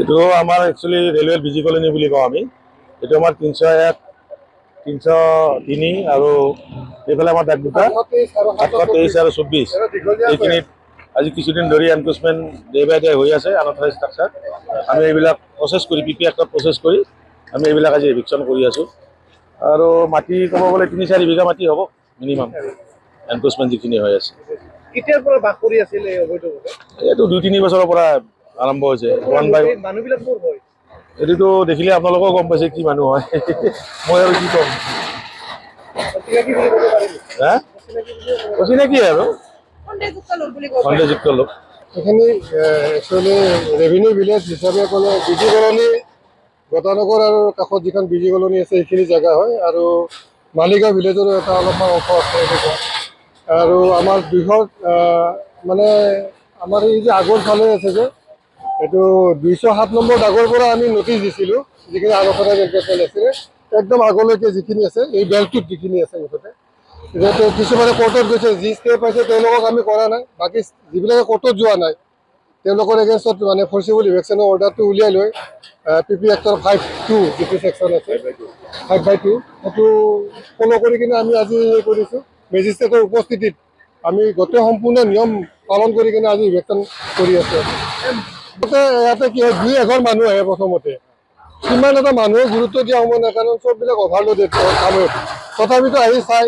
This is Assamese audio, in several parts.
এইটো আমাৰ একচুৱেলি ৰেলৱেৰ বিজি কলনী বুলি কওঁ আমি। এইটো আমাৰ 301, 303 আৰু এইফালে আমাৰ ডাক দুটা 723 আৰু 24 এইখিনিত আজি কিছুদিন ধৰি এনক্ৰোচমেণ্ট ডে বাই ডে হৈ আছে আনঅথৰাইজ ষ্ট্ৰাকচাৰ। আমি এইবিলাক প্ৰচেছ কৰি পি পি এক্টত প্ৰচেছ কৰি আমি এইবিলাক আজি এভিকশ্যন কৰি আছোঁ। আৰু মাটি ক'ব গ'লে 3-4 বিঘা মাটি হ'ব মিনিমাম এনক্ৰোচমেণ্ট যিখিনি হৈ আছে। কেতিয়াৰ পৰা বাস কৰি আছিল এই অবৈধভাৱে? এইটো 2-3 বছৰৰ পৰা আৰম্ভ হৈছে। মানুহবিলাক ক'ৰ হয়? এইটোতো দেখিলে আপোনালোকেও গম পাইছে কি মানুহ হয়। মই আৰু কি ক'ম, অচিনাকি আৰু সন্দেহযুক্ত লোক। এইখিনি একচুৱেলি ৰেভিনিউ ভিলেজ হিচাপে ক'লে বিজি কলনী, গতানগৰ আৰু কাষত যিখন বিজি কলনী আছে সেইখিনি জেগা হয়। আৰু মালিগাঁও ভিলেজৰো এটা অলপমান অংশ আছে এনেকুৱা। আৰু আমাৰ বৃহৎ মানে আমাৰ এই যে আগৰ ফালে আছে যে এইটো 207 নম্বৰ দাগৰ পৰা আমি নটিচ দিছিলোঁ, যিখিনি আনঅথৰাইজ এনক্ৰোচমেণ্ট আছিলে একদম আগলৈকে যিখিনি আছে এই বেলটোত যিখিনি আছে মুঠতে। যিহেতু কিছুমানে কোৰ্টত গৈছে, যি ষ্টে পাইছে তেওঁলোকক আমি কৰা নাই। বাকী যিবিলাকে কোৰ্টত যোৱা নাই তেওঁলোকৰ এগেইনষ্টত মানে ফৰ্চিবল ইভেকশ্যনৰ অৰ্ডাৰটো উলিয়াই লৈ পি পি এক্টৰ 5(2) যিটো ছেকশ্যন আছে 5/2 সেইটো ফ'ল' কৰি কিনে আমি আজি হেৰি কৰিছোঁ। মেজিষ্ট্ৰেটৰ উপস্থিতিত আমি গোটেই সম্পূৰ্ণ নিয়ম পালন কৰি কিনে আজি ইভেকশ্যন কৰি আছোঁ। ইয়াতে কি হয়, 2-1 মানুহ আহে প্ৰথমতে, কিমান এটা মানুহে গুৰুত্ব দিয়া সময় নাই, কাৰণ চববিলাক অভাৰলোডেড কামত। তথাপিতো আহি চাই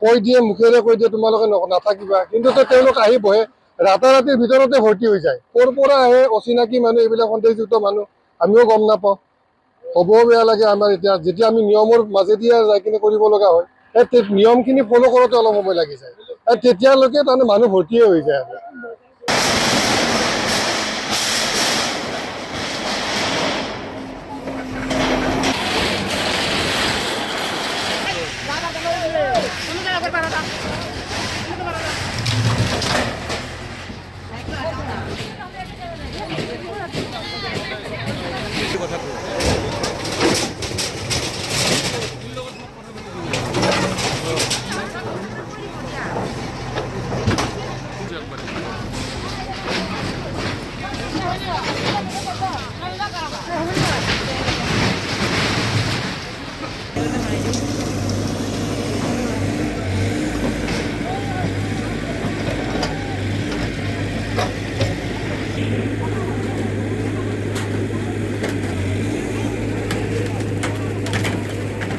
কৈ দিয়ে, মুখেৰে কৈ দিয়ে তোমালোকে নাথাকিবা, কিন্তু তেওঁলোক আহি বহে, ৰাতাৰাতিৰ ভিতৰতে ভৰ্তি হৈ যায়। ক'ৰ পৰা আহে অচিনাকি মানুহ, এইবিলাক সন্দেহযুক্ত মানুহ, আমিও গম নাপাওঁ। হ'বও বেয়া লাগে আমাৰ এতিয়া, যেতিয়া আমি নিয়মৰ মাজেদিয়ে যাই কিনে কৰিব লগা হয়, সেই নিয়মখিনি ফ'ল' কৰোঁতে অলপ সময় লাগি যায়। তেতিয়ালৈকে তাৰমানে মানুহ ভৰ্তিয়ে হৈ যায়।